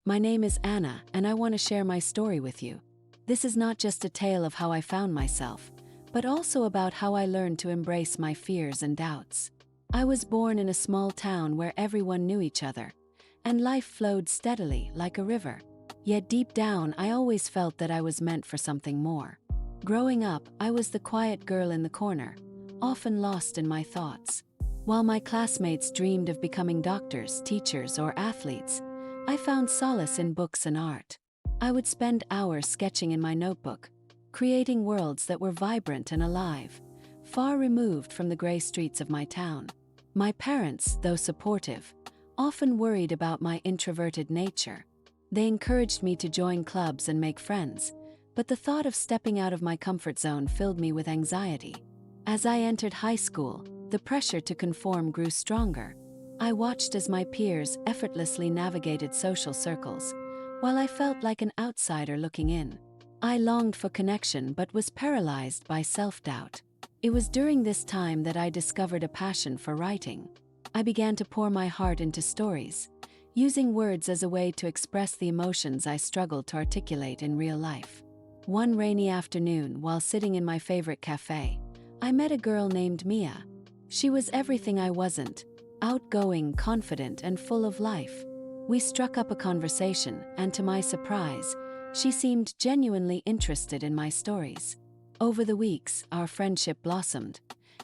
My name is Anna, and I want to share my story with you. This is not just a tale of how I found myself, but also about how I learned to embrace my fears and doubts. I was born in a small town where everyone knew each other, and life flowed steadily like a river. Yet deep down, I always felt that I was meant for something more. Growing up, I was the quiet girl in the corner, often lost in my thoughts. While my classmates dreamed of becoming doctors, teachers, or athletes, I found solace in books and art. I would spend hours sketching in my notebook, creating worlds that were vibrant and alive, far removed from the gray streets of my town. My parents, though supportive, often worried about my introverted nature. They encouraged me to join clubs and make friends, but the thought of stepping out of my comfort zone filled me with anxiety. As I entered high school, the pressure to conform grew stronger. I watched as my peers effortlessly navigated social circles, while I felt like an outsider looking in. I longed for connection but was paralyzed by self-doubt. It was during this time that I discovered a passion for writing. I began to pour my heart into stories, using words as a way to express the emotions I struggled to articulate in real life. One rainy afternoon, while sitting in my favorite cafe, I met a girl named Mia. She was everything I wasn't: outgoing, confident, and full of life. We struck up a conversation, and to my surprise, she seemed genuinely interested in my stories. Over the weeks, our friendship blossomed,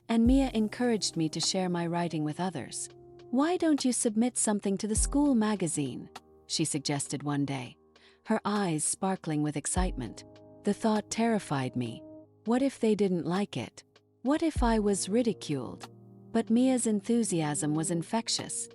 and Mia encouraged me to share my writing with others. "Why don't you submit something to the school magazine?" she suggested one day, her eyes sparkling with excitement. The thought terrified me. What if they didn't like it? What if I was ridiculed? But Mia's enthusiasm was infectious,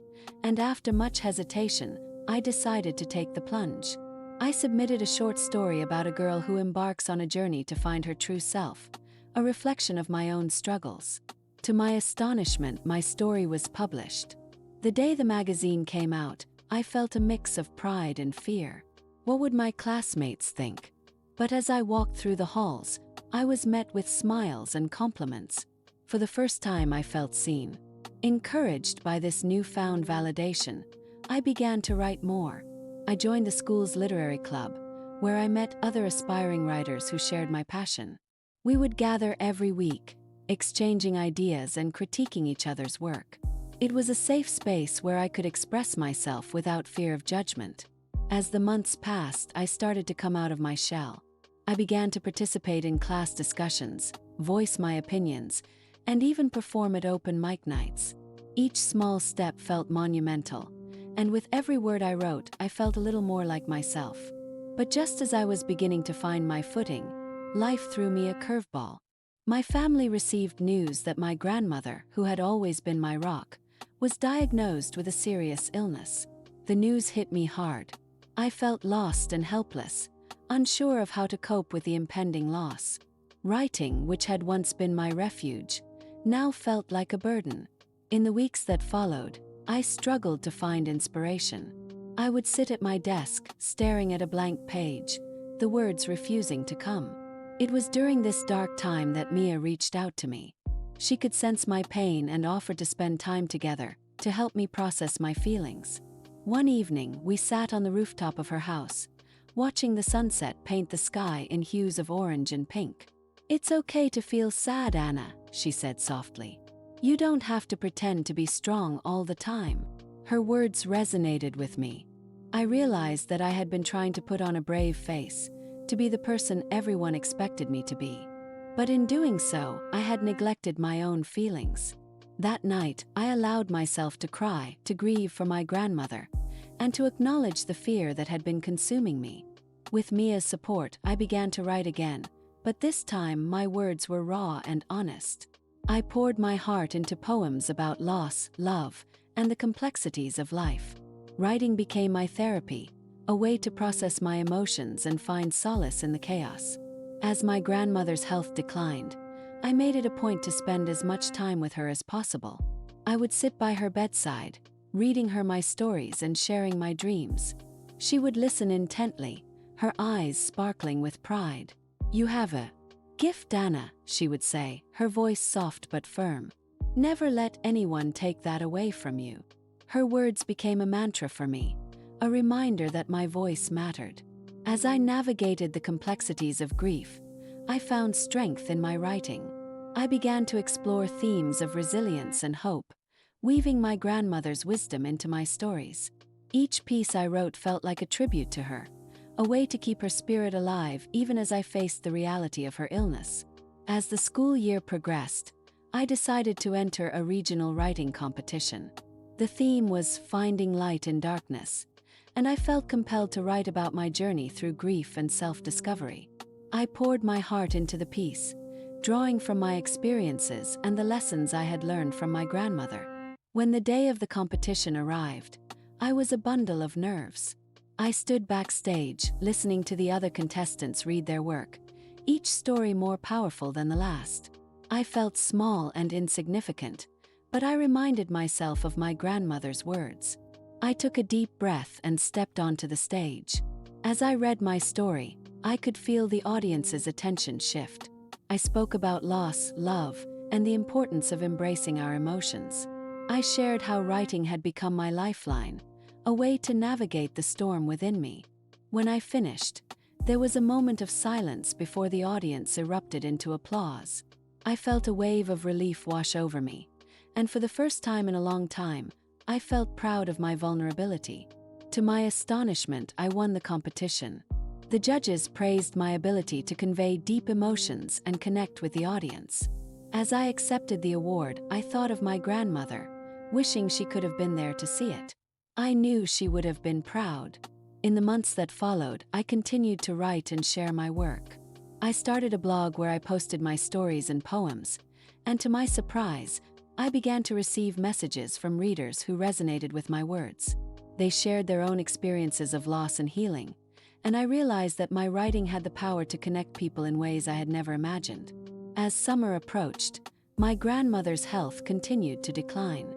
and after much hesitation, I decided to take the plunge. I submitted a short story about a girl who embarks on a journey to find her true self, a reflection of my own struggles. To my astonishment, my story was published. The day the magazine came out, I felt a mix of pride and fear. What would my classmates think? But as I walked through the halls, I was met with smiles and compliments. For the first time, I felt seen. Encouraged by this newfound validation, I began to write more. I joined the school's literary club, where I met other aspiring writers who shared my passion. We would gather every week, exchanging ideas and critiquing each other's work. It was a safe space where I could express myself without fear of judgment. As the months passed, I started to come out of my shell. I began to participate in class discussions, voice my opinions, and even perform at open mic nights. Each small step felt monumental, and with every word I wrote, I felt a little more like myself. But just as I was beginning to find my footing, life threw me a curveball. My family received news that my grandmother, who had always been my rock, was diagnosed with a serious illness. The news hit me hard. I felt lost and helpless, unsure of how to cope with the impending loss. Writing, which had once been my refuge, now felt like a burden. In the weeks that followed, I struggled to find inspiration. I would sit at my desk, staring at a blank page, the words refusing to come. It was during this dark time that Mia reached out to me. She could sense my pain and offered to spend time together, to help me process my feelings. One evening, we sat on the rooftop of her house, watching the sunset paint the sky in hues of orange and pink. "It's okay to feel sad, Anna," she said softly. "You don't have to pretend to be strong all the time." Her words resonated with me. I realized that I had been trying to put on a brave face, to be the person everyone expected me to be. But in doing so, I had neglected my own feelings. That night, I allowed myself to cry, to grieve for my grandmother, and to acknowledge the fear that had been consuming me. With Mia's support, I began to write again, but this time my words were raw and honest. I poured my heart into poems about loss, love, and the complexities of life. Writing became my therapy, a way to process my emotions and find solace in the chaos. As my grandmother's health declined, I made it a point to spend as much time with her as possible. I would sit by her bedside, reading her my stories and sharing my dreams. She would listen intently, her eyes sparkling with pride. "You have a gift, Anna," she would say, her voice soft but firm. "Never let anyone take that away from you." Her words became a mantra for me, a reminder that my voice mattered. As I navigated the complexities of grief, I found strength in my writing. I began to explore themes of resilience and hope, weaving my grandmother's wisdom into my stories. Each piece I wrote felt like a tribute to her, a way to keep her spirit alive even as I faced the reality of her illness. As the school year progressed, I decided to enter a regional writing competition. The theme was Finding Light in Darkness, and I felt compelled to write about my journey through grief and self-discovery. I poured my heart into the piece, drawing from my experiences and the lessons I had learned from my grandmother. When the day of the competition arrived, I was a bundle of nerves. I stood backstage, listening to the other contestants read their work, each story more powerful than the last. I felt small and insignificant, but I reminded myself of my grandmother's words. I took a deep breath and stepped onto the stage. As I read my story, I could feel the audience's attention shift. I spoke about loss, love, and the importance of embracing our emotions. I shared how writing had become my lifeline, a way to navigate the storm within me. When I finished, there was a moment of silence before the audience erupted into applause. I felt a wave of relief wash over me, and for the first time in a long time, I felt proud of my vulnerability. To my astonishment, I won the competition. The judges praised my ability to convey deep emotions and connect with the audience. As I accepted the award, I thought of my grandmother, wishing she could have been there to see it. I knew she would have been proud. In the months that followed, I continued to write and share my work. I started a blog where I posted my stories and poems, and to my surprise, I began to receive messages from readers who resonated with my words. They shared their own experiences of loss and healing, and I realized that my writing had the power to connect people in ways I had never imagined. As summer approached, my grandmother's health continued to decline.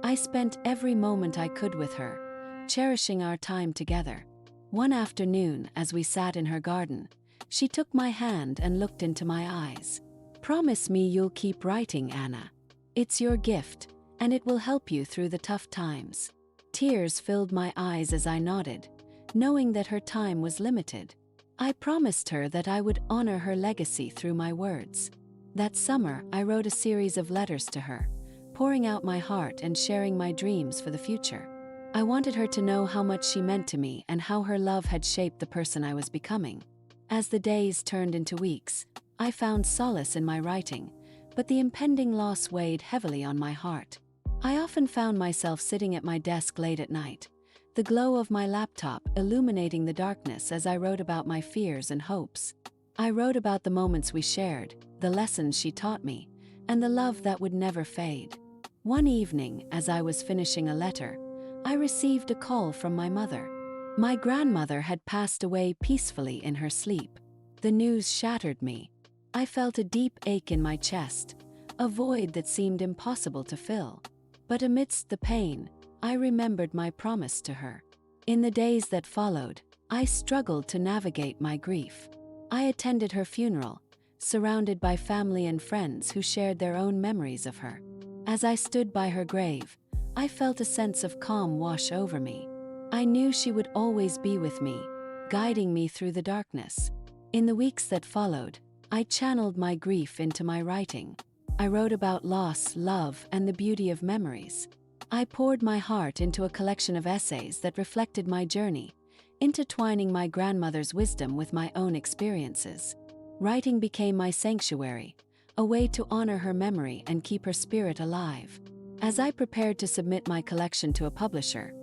I spent every moment I could with her, cherishing our time together. One afternoon, as we sat in her garden, she took my hand and looked into my eyes. "Promise me you'll keep writing, Anna. It's your gift, and it will help you through the tough times." Tears filled my eyes as I nodded, knowing that her time was limited. I promised her that I would honor her legacy through my words. That summer, I wrote a series of letters to her, pouring out my heart and sharing my dreams for the future. I wanted her to know how much she meant to me and how her love had shaped the person I was becoming. As the days turned into weeks, I found solace in my writing, but the impending loss weighed heavily on my heart. I often found myself sitting at my desk late at night, the glow of my laptop illuminating the darkness as I wrote about my fears and hopes. I wrote about the moments we shared, the lessons she taught me, and the love that would never fade. One evening, as I was finishing a letter, I received a call from my mother. My grandmother had passed away peacefully in her sleep. The news shattered me. I felt a deep ache in my chest, a void that seemed impossible to fill. But amidst the pain, I remembered my promise to her. In the days that followed, I struggled to navigate my grief. I attended her funeral, surrounded by family and friends who shared their own memories of her. As I stood by her grave, I felt a sense of calm wash over me. I knew she would always be with me, guiding me through the darkness. In the weeks that followed, I channeled my grief into my writing. I wrote about loss, love, and the beauty of memories. I poured my heart into a collection of essays that reflected my journey, intertwining my grandmother's wisdom with my own experiences. Writing became my sanctuary, a way to honor her memory and keep her spirit alive. As I prepared to submit my collection to a publisher,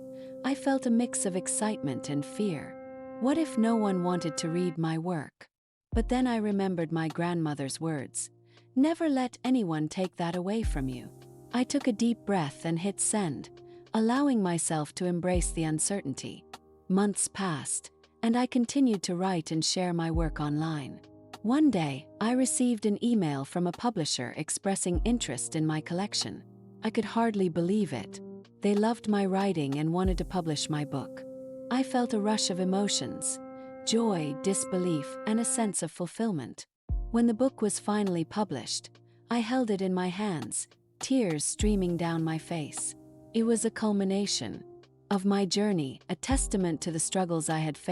I felt a mix of excitement and fear. What if no one wanted to read my work? But then I remembered my grandmother's words, "Never let anyone take that away from you." I took a deep breath and hit send, allowing myself to embrace the uncertainty. Months passed, and I continued to write and share my work online. One day, I received an email from a publisher expressing interest in my collection. I could hardly believe it. They loved my writing and wanted to publish my book. I felt a rush of emotions, joy, disbelief, and a sense of fulfillment. When the book was finally published, I held it in my hands, tears streaming down my face. It was a culmination, of my journey, a testament to the struggles I had faced.